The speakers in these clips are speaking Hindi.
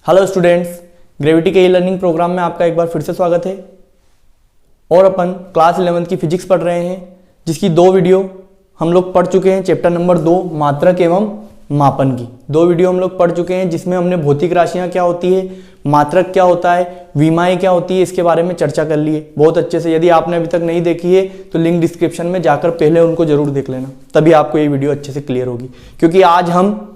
हेलो स्टूडेंट्स, ग्रेविटी के ई लर्निंग प्रोग्राम में आपका एक बार फिर से स्वागत है। और अपन क्लास 11 की फिजिक्स पढ़ रहे हैं, जिसकी 2 वीडियो हम लोग पढ़ चुके हैं। चैप्टर नंबर 2 मात्रक एवं मापन की 2 वीडियो हम लोग पढ़ चुके हैं, जिसमें हमने भौतिक राशियां क्या होती है, मात्रक क्या होता है, विमाएं क्या होती है, इसके बारे में चर्चा कर ली है बहुत अच्छे से। यदि आपने अभी तक नहीं देखी है तो लिंक डिस्क्रिप्शन में जाकर पहले उनको जरूर देख लेना, तभी आपको ये वीडियो अच्छे से क्लियर होगी। क्योंकि आज हम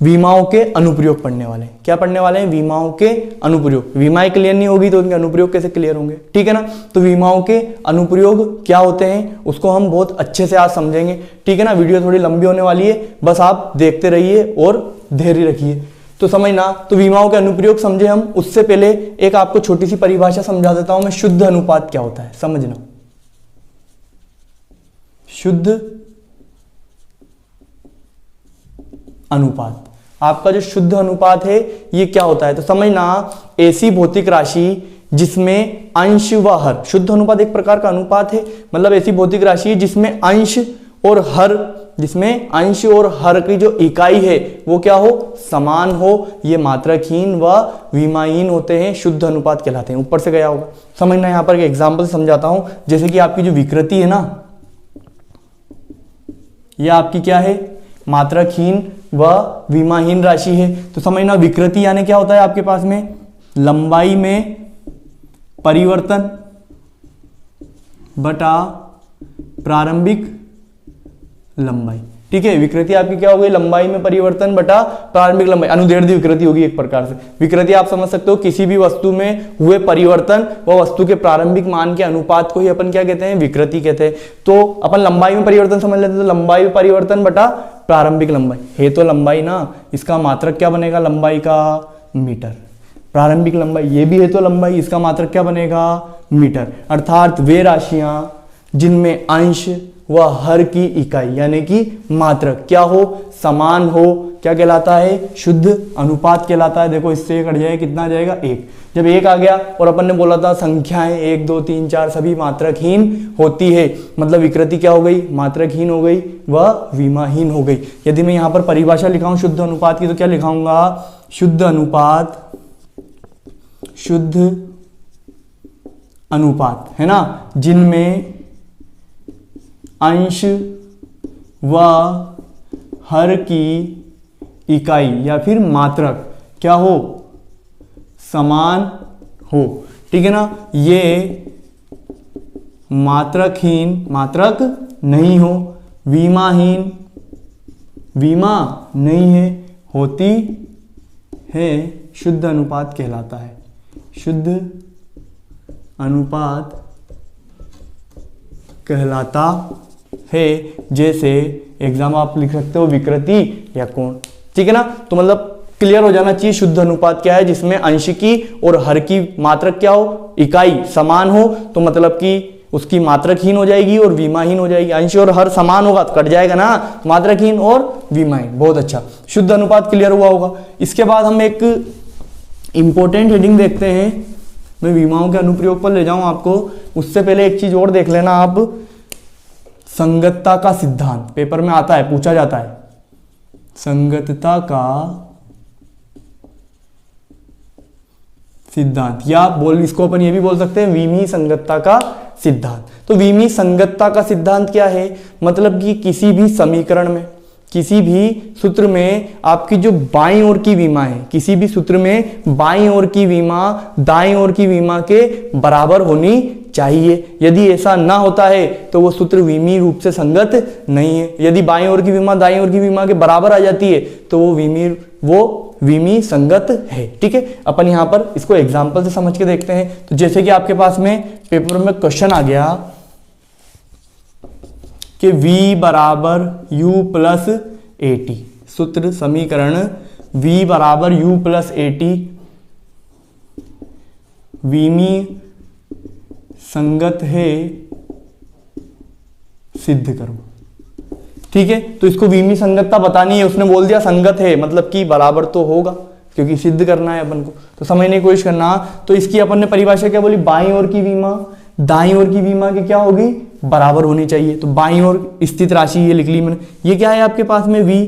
विमाओं के अनुप्रयोग पढ़ने वाले हैं। क्या पढ़ने वाले हैं? विमाओं के अनुप्रयोग। विमाएं क्लियर नहीं होगी तो उनके अनुप्रयोग कैसे क्लियर होंगे, ठीक है ना। तो विमाओं के अनुप्रयोग क्या होते हैं उसको हम बहुत अच्छे से आज समझेंगे, ठीक है ना। वीडियो थोड़ी लंबी होने वाली है, बस आप देखते रहिए और धैर्य रखिए तो समझना। तो विमाओं के अनुप्रयोग समझे हम, उससे पहले एक आपको छोटी सी परिभाषा समझा देता हूं मैं। शुद्ध अनुपात क्या होता है समझना। शुद्ध अनुपात, आपका जो शुद्ध अनुपात है ये क्या होता है तो समझना। ऐसी भौतिक राशि जिसमें अंश व हर, शुद्ध अनुपात एक प्रकार का अनुपात है, मतलब ऐसी भौतिक राशि जिसमें अंश और हर की जो इकाई है वो क्या हो, समान हो, ये मात्रकहीन व विमाहीन होते हैं, शुद्ध अनुपात कहलाते हैं। ऊपर से गया होगा, समझना। यहां पर एक एग्जांपल समझाता हूं। जैसे कि आपकी जो विकृति है ना, ये आपकी क्या है, मात्रकहीन व विमाहीन राशि है। तो समझना, विकृति यानी क्या होता है आपके पास में, लंबाई में परिवर्तन बटा प्रारंभिक लंबाई, ठीक है। विकृति आपकी क्या हो गई, लंबाई में परिवर्तन बटा प्रारंभिक लंबाई, अनुदैर्ध्य विकृति होगी एक प्रकार से। विकृति आप समझ सकते हो, किसी भी वस्तु में हुए परिवर्तन व वस्तु के प्रारंभिक मान के अनुपात को ही अपन क्या कहते हैं, विकृति कहते हैं। तो अपन लंबाई में परिवर्तन समझ लेते हैं, तो लंबाई में परिवर्तन बटा प्रारंभिक लंबाई है तो लंबाई ना, इसका मात्रक क्या बनेगा, लंबाई का मीटर। प्रारंभिक लंबाई ये भी है तो लंबाई, इसका मात्रक क्या बनेगा, मीटर। अर्थात वे राशियां जिनमें अंश व हर की इकाई यानी कि मात्रक क्या हो, समान हो, क्या कहलाता है, शुद्ध अनुपात कहलाता है। देखो इससे कट जाए, कितना आ जाएगा, 1। जब 1 आ गया और अपन ने बोला था संख्याएं 1 2 3 4 सभी मात्रकहीन होती है, मतलब विकृति क्या हो गई, मात्रकहीन हो गई व विमाहीन हो गई। यदि मैं यहां पर परिभाषा लिखाऊं शुद्ध अनुपात की तो क्या लिखाऊंगा, शुद्ध अनुपात है ना, जिनमें अंश व हर की इकाई या फिर मात्रक क्या हो, समान हो, ठीक है ना। ये मात्रक नहीं हो, विमाहीन नहीं है, होती है, शुद्ध अनुपात कहलाता है। शुद्ध अनुपात कहलाता है। जैसे एग्जाम आप लिख सकते हो विकृति या कोण, ठीक है ना। तो मतलब क्लियर हो जाना चाहिए शुद्ध अनुपात क्या है, जिसमें अंश की और हर की मात्रक क्या हो, इकाई समान हो, तो मतलब कि उसकी मात्रकहीन हो जाएगी और विमाहीन हो जाएगी। अंश और हर समान होगा तो कट जाएगा ना, मात्रकहीन और विमाहीन। बहुत अच्छा, शुद्ध अनुपात क्लियर हुआ होगा। इसके बाद हम एक इंपॉर्टेंट हेडिंग देखते हैं। मैं विमाओं के अनुप्रयोग पर ले जाऊं आपको, उससे पहले एक चीज और देख लेना आप। संगतता का सिद्धांत पेपर में आता है, पूछा जाता है। संगतता का सिद्धांत, या इसको अपन ये भी बोल सकते हैं विमी संगतता का सिद्धांत। तो विमी संगतता का सिद्धांत क्या है, मतलब कि किसी भी समीकरण में, किसी भी सूत्र में आपकी जो बाईं ओर की विमा है, किसी भी सूत्र में बाईं ओर की विमा दाईं ओर की विमा के बराबर होनी चाहिए। यदि ऐसा ना होता है तो वो सूत्र विमी रूप से संगत नहीं है। यदि बाईं ओर की विमा दाईं ओर की विमा के बराबर आ जाती है तो वो विमी संगत है, ठीक है। अपन यहां पर इसको एग्जाम्पल से समझ के देखते हैं। तो जैसे कि आपके पास में पेपर में क्वेश्चन आ गया कि v बराबर u प्लस AT, सूत्र समीकरण v बराबर u प्लस AT विमी संगत है, सिद्ध करो, ठीक है। तो इसको विमी संगतता बतानी है, उसने बोल दिया संगत है, मतलब कि बराबर तो होगा, क्योंकि सिद्ध करना है अपन को, तो समझने की कोशिश करना। तो इसकी अपन ने परिभाषा क्या बोली, बाईं ओर की विमा दाईं ओर की विमा की क्या होगी, बराबर होनी चाहिए। तो बाईं ओर स्थित राशि ये लिख ली मैंने। ये क्या है आपके पास में v,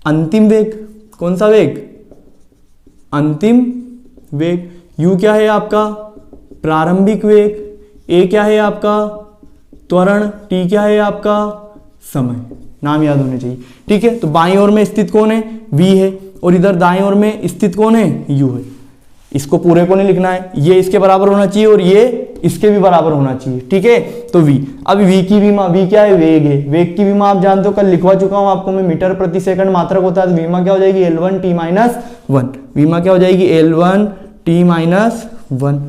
अंतिम वेग, कौन सा वेग, अंतिम वेग, u क्या है आपका प्रारंभिक वेग, a क्या है आपका त्वरण, t क्या है आपका समय। नाम याद होने चाहिए, ठीक है। तो बाईं ओर में स्थित कौन है, v है, और इधर दाईं ओर में स्थित कौन है, u है। इसको पूरे को नहीं लिखना है, ये इसके बराबर होना चाहिए और ये इसके भी बराबर होना चाहिए, ठीक है। तो v, अब v की विमा, v क्या है, वेग है। वेग की विमा आप जानते हो, कल लिखवा चुका हूं आपको मैं, मीटर प्रति सेकंड मात्रक होता है, तो विमा क्या हो जाएगी L1 t-1, विमा क्या हो जाएगी L1 t-1।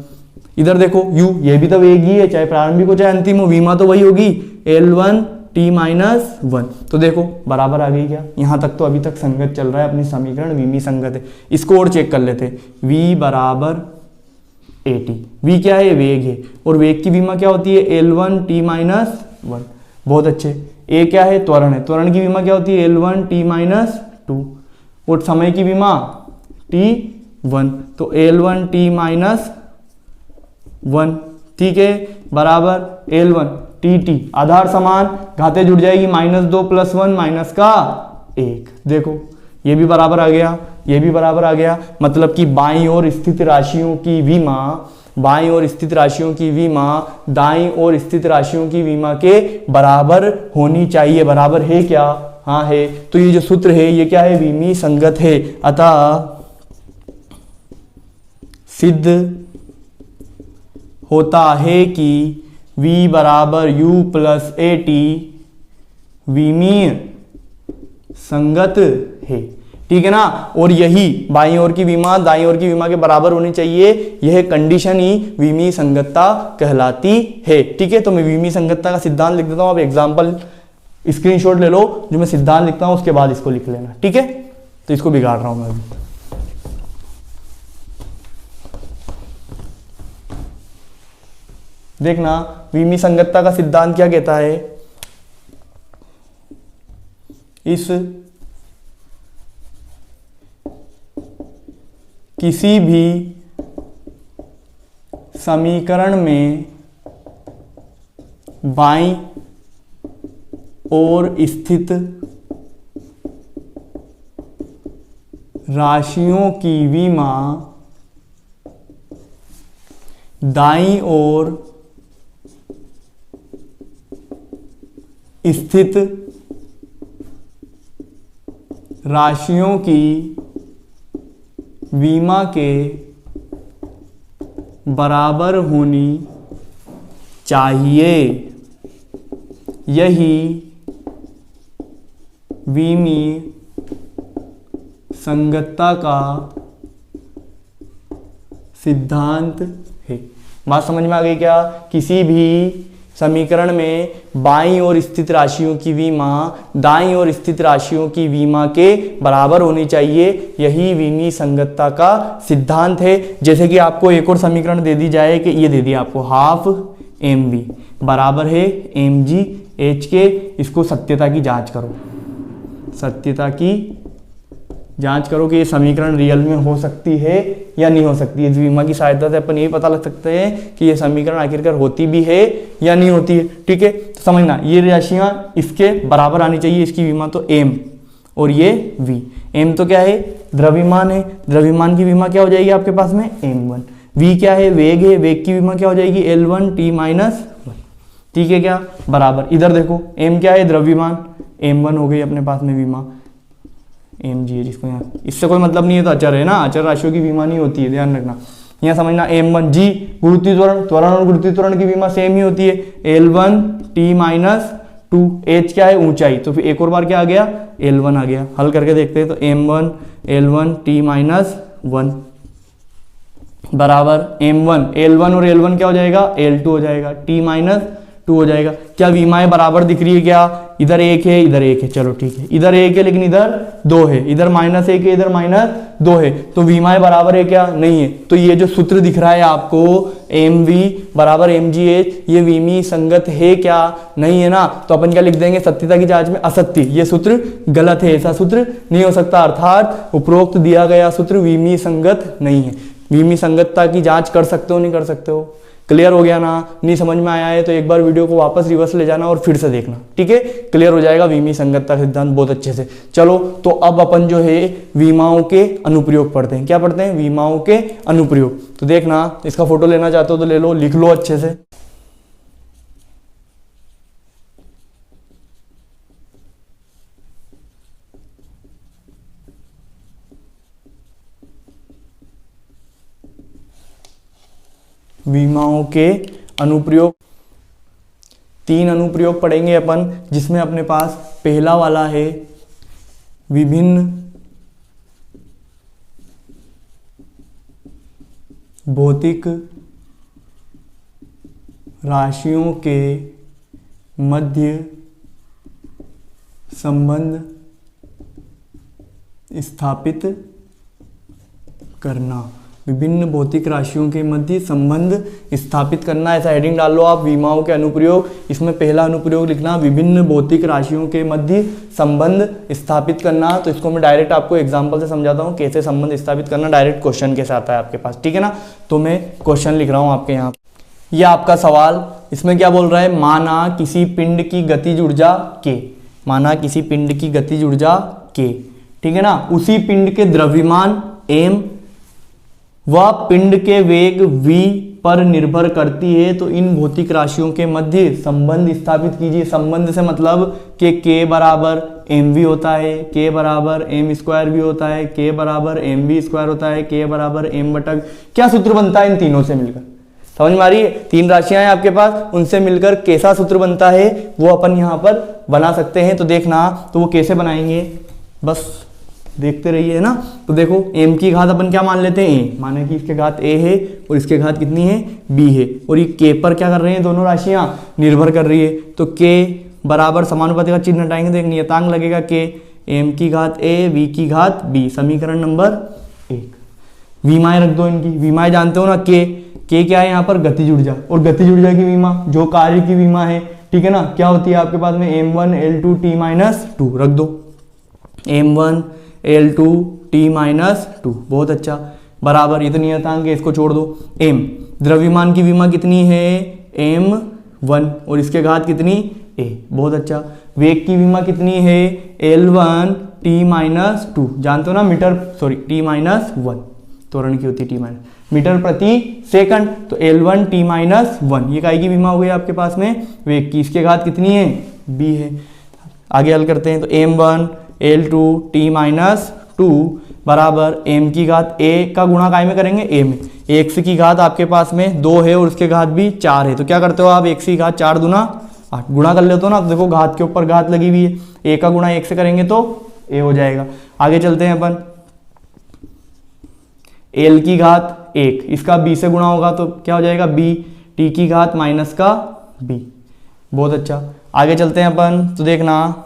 इधर देखो u, ये भी तो वेग ही है, चाहे प्रारंभिक हो चाहे अंतिम हो, विमा तो वही होगी L1 t-1। तो देखो बराबर आ गई क्या, यहां तक तो अभी तक संगत चल रहा है, अपनी समीकरण विमी संगत है। इसको और चेक कर लेते हैं, v बराबर at, v क्या है, वेग है, और वेग की विमा क्या होती है L1 t-1। बहुत अच्छे। a क्या है, त्वरण है, त्वरण की विमा क्या होती है L1 t-2, और समय की विमा t1, तो L1 t-1, ठीक है, बराबर L1 tt, आधार समान, घाते जुड़ जाएगी, -2 + 1 -1। देखो ये भी बराबर आ गया, ये भी बराबर आ गया, मतलब कि बाईं ओर स्थित राशियों की विमा, बाईं ओर स्थित राशियों की विमा दाईं ओर स्थित राशियों की विमा के बराबर होनी चाहिए। बराबर है क्या, हाँ है। तो ये जो सूत्र है ये क्या है, विमी संगत है। अतः सिद्ध होता है कि v बराबर u + at विमीय संगत है, ठीक है ना। और यही बाईं ओर की विमा दाईं ओर की विमा के बराबर होनी चाहिए, यह कंडीशन ही विमीय संगतता कहलाती है, ठीक है। तो मैं विमीय संगतता का सिद्धांत लिख देता हूं, आप एग्जाम्पल स्क्रीनशॉट ले लो, जो मैं सिद्धांत लिखता हूं उसके बाद इसको लिख लेना, ठीक है। तो इसको बिगाड़ रहा हूं मैं अभी। देखना विमीय संगतता का सिद्धांत क्या कहता है, इस किसी भी समीकरण में बाईं ओर स्थित राशियों की विमा दाईं ओर स्थित राशियों की विमा के बराबर होनी चाहिए, यही विमीय संगतता का सिद्धांत है। बात समझ में आ गई क्या, किसी भी समीकरण में बाईं ओर स्थित राशियों की विमा दाईं ओर स्थित राशियों की विमा के बराबर होनी चाहिए, यही विमीय संगतता का सिद्धांत है। जैसे कि आपको एक और समीकरण दे दी जाए कि ये दे दिया आपको, हाफ mv बराबर है mg h के, इसको सत्यता की जांच करो, सत्यता की जांच करो कि ये समीकरण रियल में हो सकती है या नहीं हो सकती है। इस विमा की सहायता से अपन ये पता लग सकते हैं कि ये समीकरण आखिरकार होती भी है या नहीं होती है, ठीक है। तो समझना ये राशियां इसके बराबर आनी चाहिए, इसकी विमा तो m और ये v। m तो क्या है, द्रव्यमान है, द्रव्यमान की विमा क्या हो जाएगी आपके पास में m1। v क्या है, वेग है, वेग की विमा क्या हो जाएगी L1 t-1, ठीक है क्या, बराबर। इधर देखो m क्या है, द्रव्यमान, m1 हो गई अपने पास में विमा mg है, जिसको यहाँ इससे कोई मतलब नहीं है, तो अचर है ना, अचर राशियों की विमा नहीं होती है, ध्यान रखना। यहाँ समझना m1 g गुरुत्वीय त्वरण, त्वरण और गुरुत्वीय त्वरण की विमा सेम ही होती है, L1 t-2, h क्या है, ऊंचाई, तो फिर एक और बार क्या आ गया, L1 आ गया। हल करके देखते हैं, तो m1 L1 t-1 बराबर m1 L1 और L1 क्या हो जाएगा, L2 हो जाएगा, t-2 हो जाएगा। क्या विमाएं बराबर दिख रही है क्या, इधर एक है इधर एक है, चलो ठीक है, इधर एक है लेकिन इधर दो है, इधर -1 है इधर -2 है, तो विमाएं बराबर है क्या, नहीं है। तो ये जो सूत्र दिख रहा है आपको mv बराबर mgh, ये विमीय संगत है क्या, नहीं है ना। तो अपन क्या लिख देंगे, सत्यता की जांच में असत्य, ये सूत्र गलत है, ऐसा सूत्र नहीं हो सकता, अर्थात उपरोक्त दिया गया सूत्र विमीय संगत नहीं है। विमीय संगतता की जांच कर सकते हो नहीं कर सकते हो, क्लियर हो गया ना? नहीं समझ में आया है तो एक बार वीडियो को वापस रिवर्स ले जाना और फिर से देखना, ठीक है? क्लियर हो जाएगा विमीय संगतता सिद्धांत बहुत अच्छे से। चलो तो अब अपन जो है विमाओं के अनुप्रयोग पढ़ते हैं। क्या पढ़ते हैं? विमाओं के अनुप्रयोग। तो देखना, इसका फोटो लेना चाहते हो तो ले लो, लिख लो अच्छे से। विमाओं के अनुप्रयोग, 3 अनुप्रयोग पढ़ेंगे अपन, जिसमें अपने पास पहला वाला है विभिन्न भौतिक राशियों के मध्य संबंध स्थापित करना। विभिन्न भौतिक राशियों के मध्य संबंध स्थापित करना, ऐसा हेडिंग डाल लो आप, विमाओं के अनुप्रयोग। इसमें पहला अनुप्रयोग लिखना विभिन्न भौतिक राशियों के मध्य संबंध स्थापित करना। तो इसको मैं डायरेक्ट आपको एग्जांपल से समझाता हूँ कैसे संबंध स्थापित करना, डायरेक्ट क्वेश्चन के साथ है आपके पास, ठीक है ना? तो मैं क्वेश्चन लिख रहा हूँ आपके यहाँ। यह आपका सवाल, इसमें क्या बोल रहा है? माना किसी पिंड की गतिज ऊर्जा के, माना किसी पिंड की गतिज ऊर्जा के, ठीक है ना? उसी पिंड के द्रव्यमान m वह पिंड के वेग v पर निर्भर करती है। तो इन भौतिक राशियों के मध्य संबंध स्थापित कीजिए। संबंध से मतलब कि k बराबर mv होता है, k बराबर m स्क्वायर भी होता है, k बराबर mv स्क्वायर होता है, k बराबर m बटा। क्या सूत्र बनता है इन तीनों से मिलकर? समझ में आ रही है? 3 राशियां हैं आपके पास, उनसे मिलकर कैसा सूत्र बनता है वो अपन यहाँ पर बना सकते हैं। तो देखना, तो वो कैसे बनाएंगे, बस देखते रहिए, है ना? तो देखो m की घात अपन क्या मान लेते हैं? a, माने कि इसके घात a है और इसके घात कितनी है? b है। और ये k पर क्या कर रहे हैं? दोनों राशियां निर्भर कर रही है। तो k बराबर समानुपाती का चिन्ह हटाएंगे तो एक नियतांक लगेगा k, m की घात a, v की घात b। समीकरण नंबर 1। विमाएं रख दो इनकी, विमाएं जानते हो ना, k क्या है यहाँ पर? गतिज ऊर्जा। और गतिज ऊर्जा की विमा जो कार्य की विमा है, ठीक है ना, क्या होती है आपके पास में? m1 L2 t-2 रख दो, m1 L2 t-2, बहुत अच्छा, बराबर, ये तो नियतांक है, इसको छोड़ दो। m द्रव्यमान की विमा कितनी है? m1 और इसके घात कितनी? a, बहुत अच्छा। वेग की विमा कितनी है? L1 t-2, जानते हो ना, मीटर, सॉरी t-1, त्वरण की होती है t-, मीटर प्रति सेकंड। तो L1 t-1 ये काय की विमा हो गई आपके पास में? वेग की। इसके घात कितनी है? b है। आगे हल करते हैं। तो m1 L2 t-2 बराबर m की घात a का गुणा काय में करेंगे? a में। x की घात आपके पास में 2 है और उसके घात भी 4 है। तो क्या करते हो आप? x की घात 4 दूना 8, गुणा कर लेते हो ना। तो देखो घात के ऊपर घात लगी हुई है, a का गुणा 1 से करेंगे तो a हो जाएगा। आगे चलते हैं अपन, l की घात 1, इसका b से गुणा होगा तो क्या हो जाएगा? b, t की घात माइनस का b, बहुत अच्छा। आगे चलते हैं अपन, तो देखना,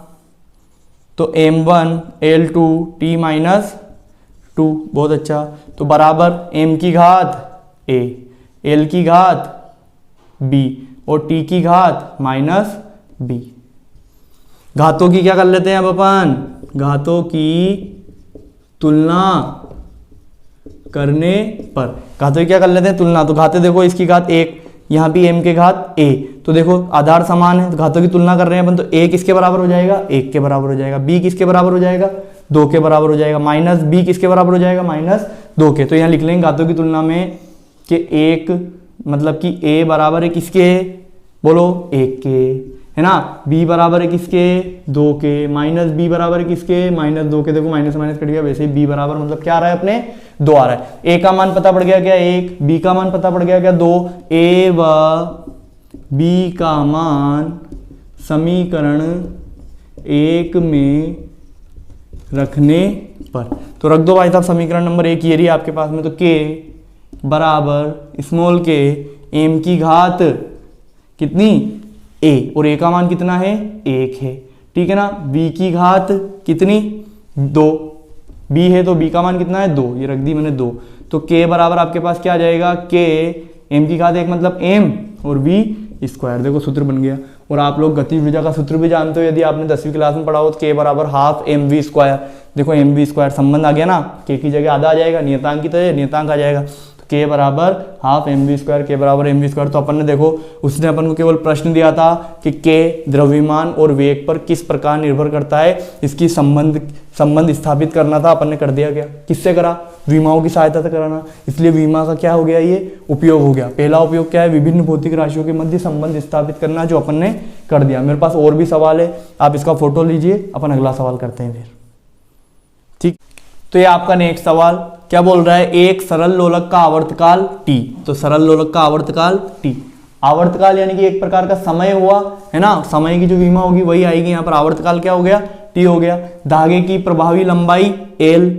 तो m1 L2 t-2, बहुत अच्छा। तो बराबर m की घात a, l की घात b और t की घात माइनस b। घातों की क्या कर लेते हैं अब अपन? घातों की तुलना करने पर, घातों की क्या कर लेते हैं? तुलना। तो घाते देखो, इसकी घात 1, यहाँ भी m के घात a, तो देखो आधार समान है, तो घातों की तुलना कर रहे हैं अपन। तो a किसके बराबर हो जाएगा? 1 के बराबर हो जाएगा। b किसके बराबर हो जाएगा? 2 के बराबर हो जाएगा। माइनस b किसके बराबर हो जाएगा? -2 के। तो यहाँ लिख लेंगे घातों की तुलना में कि 1 मतलब कि a बराबर है किसके? बोलो 1 के, है ना? b बराबर है किसके? 2 के। माइनस b बराबर है किसके? -2 के। देखो माइनस माइनस कट गया, वैसे ही b बराबर मतलब क्या आ रहा है अपने? 2 आ रहा है। a का मान पता पड़ गया क्या? 1। b का मान पता पड़ गया क्या? 2। a व b का मान समीकरण 1 में रखने पर, तो रख दो भाई साहब समीकरण नंबर 1 ये रही आपके पास में। तो k बराबर स्मॉल k, m की घात कितनी? a, और a का मान कितना है? 1 है, ठीक है ना? b की घात कितनी? 2, b है तो b का मान कितना है? 2, ये रख दी मैंने 2। तो k बराबर आपके पास क्या आ जाएगा? k, m की घात 1 मतलब m और v स्क्वायर। देखो सूत्र बन गया। और आप लोग गतिज ऊर्जा का सूत्र भी जानते हो, यदि आपने 10वीं क्लास में पढ़ा हो, तो k बराबर हाफ mv स्क्वायर। देखो mv स्क्वायर संबंध आ गया ना, k की जगह आधा आ जाएगा, नियतांक की तरह नियतांक आ जाएगा। तो k बराबर हाफ mv², k बराबर mv²। तो अपन ने देखो उसने अपन को केवल प्रश्न दिया था कि k द्रव्यमान और वेग पर किस प्रकार निर्भर करता है, इसकी संबंध स्थापित करना था, अपन ने कर दिया। क्या किससे करा? विमाओं की सहायता से कराना, इसलिए विमा का क्या हो गया, ये उपयोग हो गया। पहला उपयोग क्या है? विभिन्न भौतिक राशियों के मध्य संबंध स्थापित करना, जो अपन ने कर दिया। मेरे पास और भी सवाल है, आप इसका फोटो लीजिए, अपन अगला सवाल करते हैं फिर। ठीक, तो ये आपका नेक्स्ट सवाल क्या बोल रहा है? एक सरल लोलक का आवर्तकाल t। तो सरल लोलक का आवर्तकाल t, आवर्तकाल यानी कि एक प्रकार का समय हुआ है ना, समय की जो विमा होगी वही आएगी यहाँ पर। आवर्तकाल क्या हो गया? t हो गया। धागे की प्रभावी लंबाई l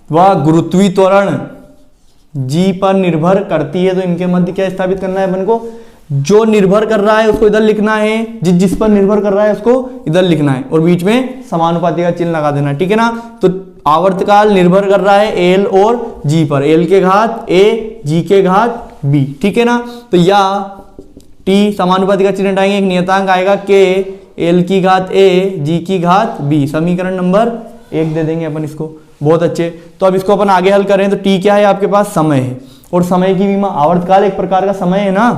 व गुरुत्वीय त्वरण g पर निर्भर करती है। तो इनके मध्य क्या स्थापित करना है अपन को? जो निर्भर कर रहा है उसको इधर लिखना है, जिस पर निर्भर कर रहा है उसको इधर लिखना है, और बीच में समानुपाती का चिन्ह लगा देना। ठीक है ना। तो आवर्तकाल निर्भर कर रहा है एल और जी पर, एल के घात ए, जी के घात बी। ठीक है ना। तो या टी समानुपाती का चिन्ह हटाएंगे, एक नियतांक आएगा के, एल की घात ए, जी की घात बी। समीकरण नंबर 1 दे देंगे अपन इसको। बहुत अच्छे। तो अब इसको अपन आगे हल करें तो टी क्या है आपके पास? समय है, और समय की विमा, आवर्तकाल एक प्रकार का समय है ना।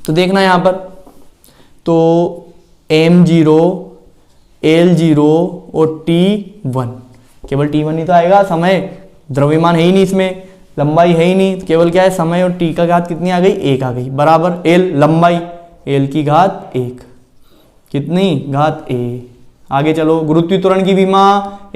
तो देखना यहां पर, तो m0, l0 और t1, केवल t1 ही तो आएगा, समय द्रव्यमान है ही नहीं इसमें, लंबाई है ही नहीं, तो केवल क्या है? समय। और t का घात कितनी आ गई? 1 आ गई, बराबर l लंबाई, l की घात 1, कितनी घात a। आगे चलो, गुरुत्वीय त्वरण की विमा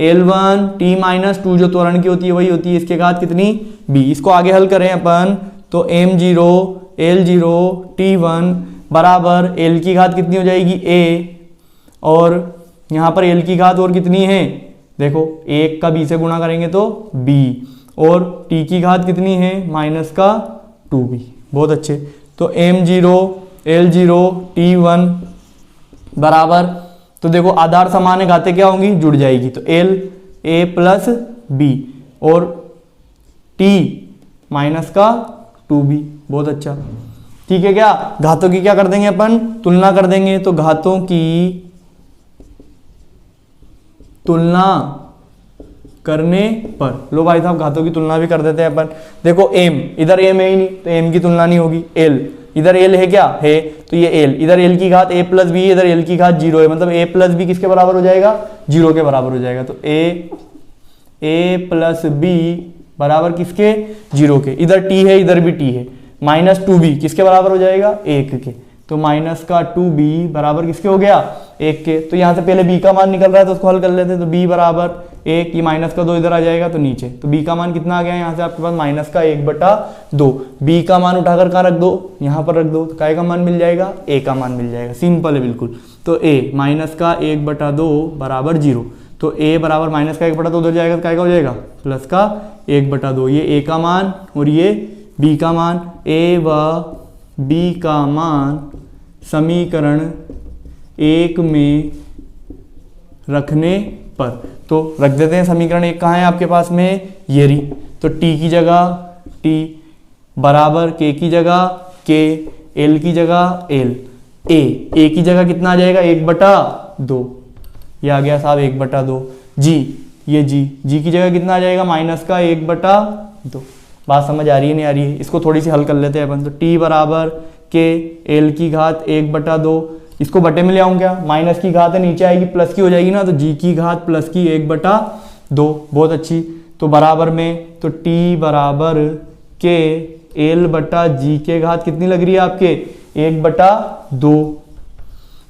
L1 t-2, जो त्वरण की होती है वही होती है, इसके घात कितनी? b। इसको आगे हल करें अपन, तो m0, l0, t1 बराबर l की घात कितनी हो जाएगी? a, और यहाँ पर l की घात और कितनी है? देखो 1 का b से गुणा करेंगे तो b, और t की घात कितनी है? -2b। बहुत अच्छे। तो m0, l0, t1 बराबर, तो देखो आधार समान है, घातें क्या होंगी? जुड़ जाएगी। तो l a प्लस b और t -2b। बहुत अच्छा। ठीक है। क्या घातों की क्या कर देंगे अपन? तुलना कर देंगे। तो घातों की तुलना करने पर, लो भाई साहब घातों की तुलना भी कर देते हैं अपन। देखो m, इधर m है ही नहीं तो m की तुलना नहीं होगी। l, इधर l है क्या? है, तो ये l, इधर l की घात a प्लस b, इधर l की घात 0 है, मतलब a प्लस b किसके बराबर हो जाएगा? 0 के बराबर हो जाएगा। तो a प्लस b बराबर किसके? 0 के। इधर t है, इधर भी t है, -2b किसके बराबर हो जाएगा? 1 के। तो -2b बराबर किसके हो गया? 1 के। तो यहाँ से पहले b का मान निकल रहा है तो उसको हल कर लेते हैं। तो b बराबर 1, ये -2 इधर आ जाएगा तो नीचे। तो b का मान कितना आ गया यहाँ से आपके पास? -1/2। b का मान उठाकर कहाँ रख दो? यहाँ पर रख दो। तो काय का मान मिल जाएगा? a का मान मिल जाएगा। सिंपल है बिल्कुल। तो a -1/2 बराबर 0। तो a बराबर -1/2 उधर जाएगा तो काय का हो जाएगा? +1/2। ये a का मान और ये b का मान। a व b का मान समीकरण 1 में रखने पर, तो रख देते हैं। समीकरण 1 कहाँ है आपके पास में? ये रही। तो t की जगह t बराबर k की जगह k, l की जगह l, a की जगह कितना आ जाएगा? 1/2। ये आ गया साहब 1/2। g, ये g की जगह कितना आ जाएगा? -1/2। बात समझ आ रही है नहीं आ रही है? इसको थोड़ी सी हल कर लेते हैं अपन। तो t बराबर k, l की घात 1/2, इसको बटे में ले आऊँ क्या? माइनस की घात है, नीचे आएगी प्लस की हो जाएगी ना, तो g की घात प्लस की 1/2। बहुत अच्छी। तो बराबर में, तो t बराबर k, l बटा g के घात कितनी लग रही है आपके? 1/2।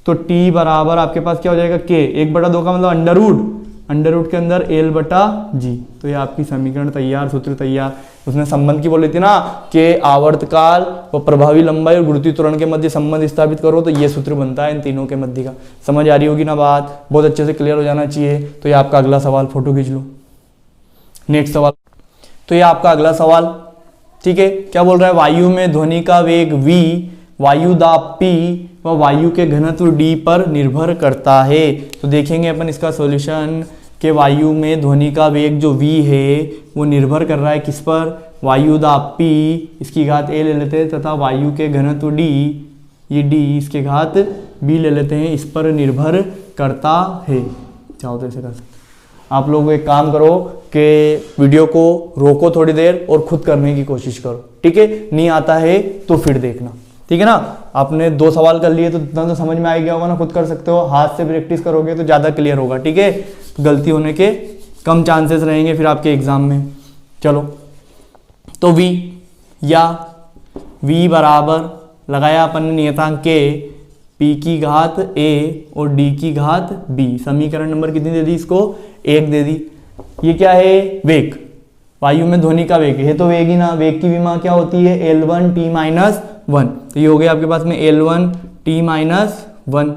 तो t बराबर आपके पास क्या हो जाएगा? k, 1/2 का मतलब अंडर रूट के अंदर l बटा g। तो ये आपकी समीकरण तैयार, सूत्र तैयार। उसने संबंध की बोली थी ना कि आवर्तकाल व प्रभावी लंबाई और गुरुत्वीय त्वरण के मध्य संबंध स्थापित करो, तो ये सूत्र बनता है इन तीनों के मध्य का। समझ आ रही होगी ना बात? बहुत अच्छे से क्लियर हो जाना चाहिए। तो ये आपका अगला सवाल, फोटो खींच लो। नेक्स्ट सवाल, तो ये आपका अगला सवाल। ठीक है। क्या बोल रहा है? वायु में ध्वनि का वेग v, वायु दाब p व वायु के घनत्व d पर निर्भर करता है। तो देखेंगे अपन इसका सॉल्यूशन कि वायु में ध्वनि का वेग जो v है वो निर्भर कर रहा है किस पर? वायु दाब p, इसकी घात a ले लेते हैं, तथा वायु के घनत्व d, ये d इसके घात b ले लेते हैं, इस पर निर्भर करता है। चाहो तो ऐसे कर सकते। आप लोग एक काम करो कि वीडियो को रोको थोड़ी देर और खुद करने की कोशिश करो, ठीक है। नहीं आता है तो फिर देखना, ठीक है ना। आपने 2 सवाल कर लिए तो इतना तो समझ में आ गया होगा ना, खुद कर सकते हो। हाथ से प्रैक्टिस करोगे तो ज़्यादा क्लियर होगा, ठीक है। तो गलती होने के कम चांसेस रहेंगे फिर आपके एग्जाम में। चलो, तो v या v बराबर लगाया अपन ने नियतांक के, p की घात a और d की घात b। समीकरण नंबर कितनी दे दी इसको? 1 दे दी। ये क्या है? वेग, वायु में ध्वनि का वेग है तो वेग ही ना। वेग की विमा क्या होती है? L1 t minus 1। तो ये हो गया आपके पास में L1 t माइनस 1।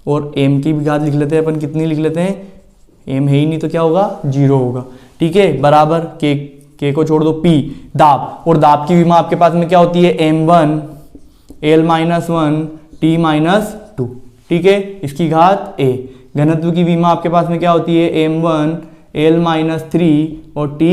और m की भी घात लिख लेते हैं अपन, कितनी लिख लेते हैं? m है ही नहीं तो क्या होगा? 0 होगा, ठीक है। बराबर k को छोड़ दो, p दाब, और दाब की विमा आपके पास में क्या होती है? m1 l minus 1 t minus 2, ठीक है। इसकी घात a। घनत्व की विमा आपके पास में क्या होती है? m1 l माइनस 3 और t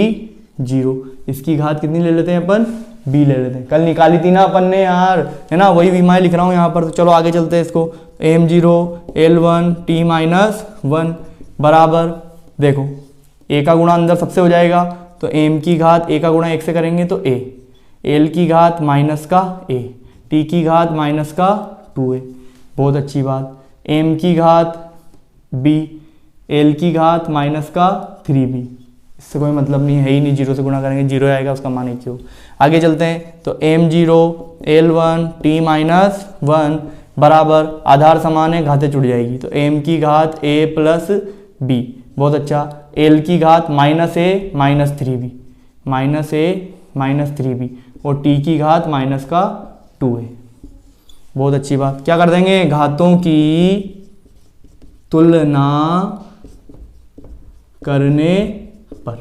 0। इसकी घात कितनी ले लेते हैं अपन? b ले लेते हैं। कल निकाली थी ना अपन ने यार, है ना, वही विमाएं लिख रहा हूँ यहाँ पर। तो चलो आगे चलते हैं इसको। m0 l1 t माइनस 1 बराबर, देखो a का गुणा अंदर सबसे हो जाएगा तो m की घात a का गुणा 1 से करेंगे तो a, l की घात माइनस का a, t की घात माइनस का 2a। बहुत अच्छी बात। m की घात b, l की घात माइनस का 3b। इससे कोई मतलब नहीं है ही नहीं, 0 से गुणा करेंगे 0 आएगा, उसका मान 1 हो। आगे चलते हैं तो m0 l1 t माइनस 1 बराबर, आधार समान है घातें जुड़ जाएगी तो m की घात a प्लस b। बहुत अच्छा। l की घात minus a minus 3b, minus a minus 3b, और t की घात माइनस का 2a। बहुत अच्छी बात। क्या कर देंगे? घातों की तुलना करने पर,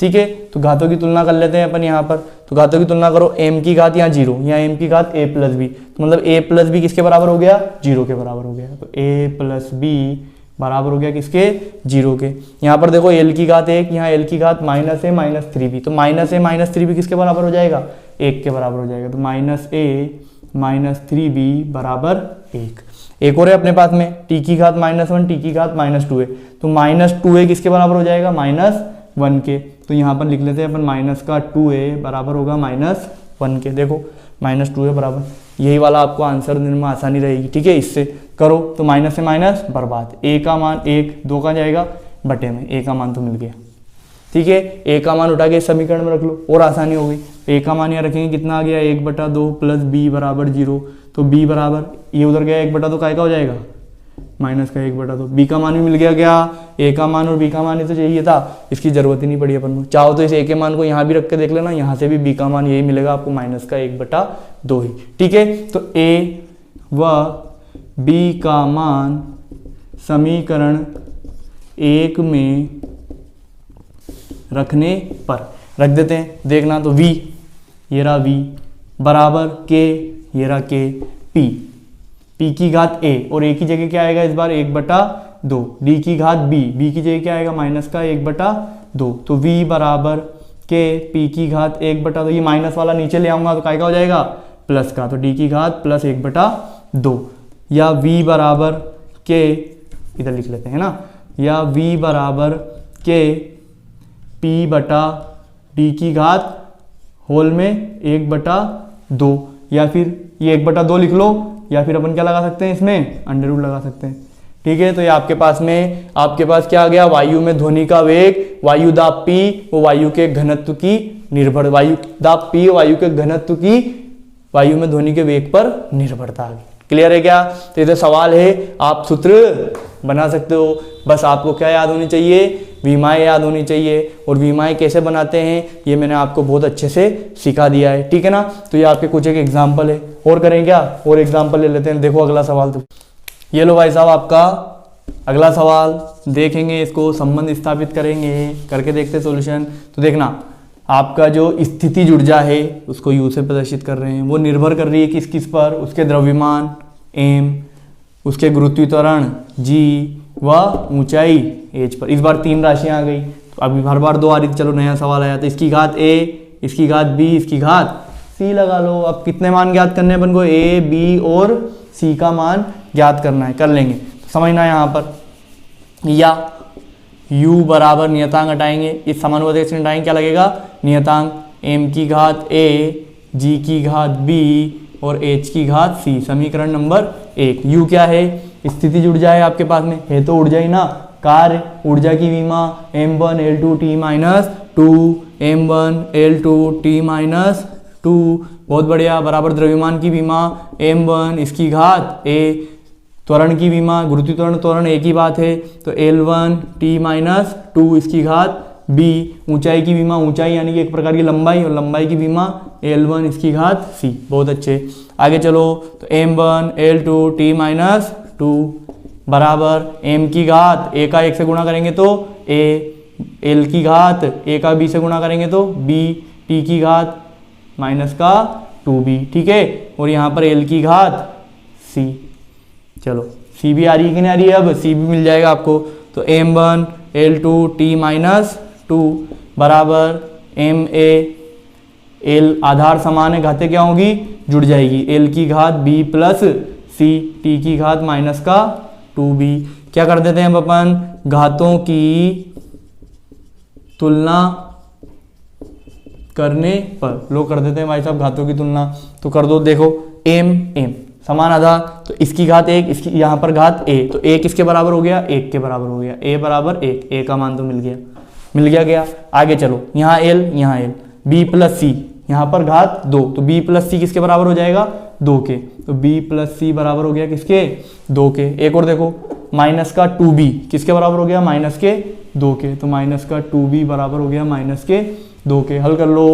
ठीक है। तो घातों की तुलना कर लेते हैं अपन यहाँ पर। तो घातों की तुलना करो, m की घात यहाँ 0, यहाँ m की घात a प्लस b, तो मतलब a प्लस बी किसके बराबर हो गया? 0 के बराबर हो गया। तो a प्लस b बराबर हो गया किसके? 0 के। यहाँ पर देखो l की घात 1, यहाँ l की घात माइनस a माइनस 3b, तो माइनस a माइनस 3b किसके बराबर हो जाएगा? 1 के बराबर हो जाएगा। तो माइनस a माइनस 3b बराबर 1। एक और है अपने पास में t की घात माइनस 1 t की घात माइनस 2a, तो माइनस 2a किसके बराबर हो जाएगा? माइनस 1 के। तो यहाँ पर लिख लेते हैं अपन माइनस का 2a बराबर होगा माइनस 1 के। देखो माइनस 2a बराबर, यही वाला आपको आंसर देने में आसानी रहेगी, ठीक है। इससे करो तो माइनस से माइनस बर्बाद, a का मान 1, 2 का जाएगा बटे में, a का मान तो मिल गया, ठीक है। a का मान उठा के इस समीकरण में रख लो और आसानी हो गई। a का मान यहाँ रखेंगे, कितना आ गया? 1/2 प्लस b बराबर 0। तो b बराबर, ये उधर गया 1/2 काय का हो जाएगा? माइनस का 1/2। b का मान भी मिल गया क्या? a का मान और b का मान ही तो चाहिए था, इसकी जरूरत ही नहीं पड़ी अपन को। चाहो तो इस a के मान को यहाँ भी रख के देख लेना, यहाँ से भी b का मान यही मिलेगा आपको, माइनस का 1/2 ही, ठीक है। तो a व b का मान समीकरण 1 में रखने पर रख देते हैं। देखना तो v, ये रहा v बराबर k, ये रहा k, p की घात a, और a की जगह क्या आएगा इस बार? 1/2। d की घात b की जगह क्या आएगा? माइनस का 1/2। तो v बराबर k, p की घात 1/2। ये माइनस वाला नीचे ले आऊंगा तो काय का हो जाएगा? प्लस का। तो d की घात प्लस 1/2, या v बराबर k, इधर लिख लेते हैं ना, या v बराबर k p बटा d की घात होल में 1/2, या फिर ये 1/2 लिख लो, या फिर अपन क्या लगा सकते हैं इसमें? अंडर रूट लगा सकते हैं, ठीक है। तो ये आपके पास क्या आ गया? वायु में ध्वनि का वेग, वायु दाब p वो वायु के घनत्व की निर्भर, वायु दाब p वायु के घनत्व की वायु में ध्वनि के वेग पर निर्भरता आ गई। क्लियर है क्या? तो ये सवाल है, आप सूत्र बना सकते हो। बस आपको क्या याद होनी चाहिए? विमाएं याद होनी चाहिए। और विमाएं कैसे बनाते हैं ये मैंने आपको बहुत अच्छे से सिखा दिया है, ठीक है ना। तो ये आपके कुछ एक एग्जाम्पल है। और करें क्या? और एग्जाम्पल ले लेते हैं। देखो अगला सवाल, तो ये लो भाई साहब आपका अगला सवाल, देखेंगे इसको, संबंध स्थापित करेंगे, करके देखते सॉल्यूशन। तो देखना, आपका जो स्थितिज ऊर्जा है उसको U से प्रदर्शित कर रहे हैं, वो निर्भर कर रही है किस किस पर? उसके द्रव्यमान m, उसके गुरुत्वीकरण g व ऊंचाई h पर। इस बार 3 राशियां आ गई, तो अभी हर बार 2 आ रही थी। चलो नया सवाल आया, तो इसकी घात a, इसकी घात b, इसकी घात c लगा लो। अब कितने मान ज्ञात करने हैं अपन को? a, b और c का मान ज्ञात करना है, कर लेंगे। तो समझना यहाँ पर, या u बराबर नियतांक हटाएंगे, इस समानुपातिक से हटाएंगे, क्या लगेगा नियतांक m की घात a, g की घात b और h की घात c। समीकरण नंबर 1। u क्या है, स्थिति ऊर्जा है आपके पास में, है तो ऊर्जा ही ना। कार्य ऊर्जा की विमा m1 L2 t minus 2 m1 L2 t minus 2, बहुत बढ़िया, बराबर द्रव्यमान की विमा m1 इसकी घात a, त्वरण की विमा गुरुत्वीय त्वरण त्वरण एक ही बात है, तो L1 t माइनस 2 इसकी घात b, ऊंचाई की विमा ऊंचाई यानी कि एक प्रकार की लंबाई, और लंबाई की विमा L1 इसकी घात c। बहुत अच्छे, आगे चलो, तो m1 L2 t माइनस 2 बराबर m की घात a का 1 से गुणा करेंगे तो a, l की घात a का b से गुणा करेंगे तो b, t की घात माइनस का 2b, ठीक है, और यहाँ पर l की घात c। चलो c भी आ रही है कि नहीं आ रही है, अब c भी मिल जाएगा आपको, तो m1 L2 t माइनस 2 बराबर m a, l आधार समान है, घातें क्या होगी जुड़ जाएगी, l की घात b प्लस c, t की घात माइनस का 2b। क्या कर देते हैं अब अपन, घातों की तुलना करने पर, लोग कर देते हैं भाई साहब घातों की तुलना, तो कर दो, देखो m समान आधा, तो इसकी घात 1, इसकी यहाँ पर घात a, तो 1 किसके बराबर हो गया, 1 के बराबर हो गया, a बराबर 1, a का मान तो मिल गया। आगे चलो, यहाँ l यहाँ l, b प्लस c, यहाँ पर घात 2, तो b प्लस c किसके बराबर हो जाएगा 2 के, तो b प्लस c बराबर हो गया किसके 2 के। एक और देखो, माइनस का 2b किसके बराबर हो गया माइनस के 2 के, तो माइनस का 2b बराबर हो गया माइनस के 2 के। हल कर लो,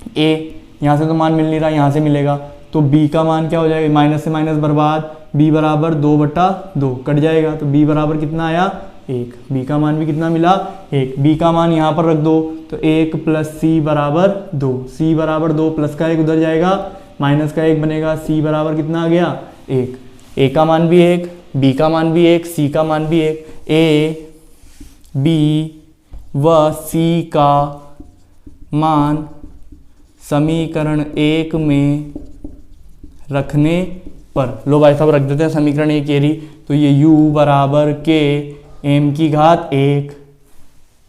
a यहाँ से तो मान मिल नहीं रहा, यहाँ से मिलेगा, तो b का मान क्या हो जाएगा, माइनस से माइनस बर्बाद, b बराबर 2/2 कट जाएगा, तो b बराबर कितना आया 1, b का मान भी कितना मिला 1, b का मान यहाँ पर रख दो, तो 1 प्लस c बराबर 2, c बराबर 2, प्लस का 1 उधर जाएगा, माइनस का 1 बनेगा, c बराबर कितना आ गया 1, a का मान भी 1, b का मान भी 1, c का मान भी 1, a b व c का मान समीकरण 1 में रखने पर, लो भाई साहब रख देते हैं समीकरण 1 ये, तो ये u बराबर के m की घात 1,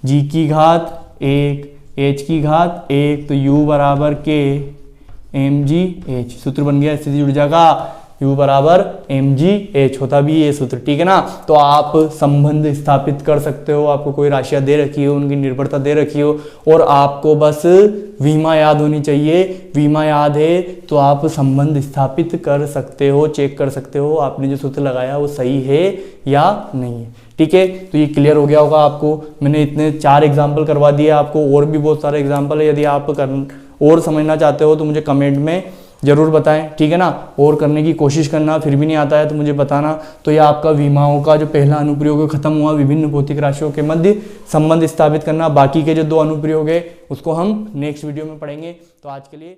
g की घात 1, h की घात 1, तो u बराबर के mgh, सूत्र बन गया स्थिति ऊर्जा का, u बराबर mgh, होता भी ये सूत्र, ठीक है ना। तो आप संबंध स्थापित कर सकते हो, आपको कोई राशियां दे रखी हो, उनकी निर्भरता दे रखी हो, और आपको बस विमा याद होनी चाहिए, विमा याद है तो आप संबंध स्थापित कर सकते हो, चेक कर सकते हो आपने जो सूत्र लगाया वो सही है या नहीं है, ठीक है। तो ये क्लियर हो गया होगा आपको, मैंने इतने 4 एग्जाम्पल करवा दिए आपको, और भी बहुत सारे एग्जाम्पल है, यदि आप और समझना चाहते हो तो मुझे कमेंट में जरूर बताएं, ठीक है ना, और करने की कोशिश करना, फिर भी नहीं आता है तो मुझे बताना। तो ये आपका विमाओं का जो पहला अनुप्रयोग खत्म हुआ, विभिन्न भौतिक राशियों के मध्य संबंध स्थापित करना, बाकी के जो 2 अनुप्रयोग है उसको हम नेक्स्ट वीडियो में पढ़ेंगे। तो आज के लिए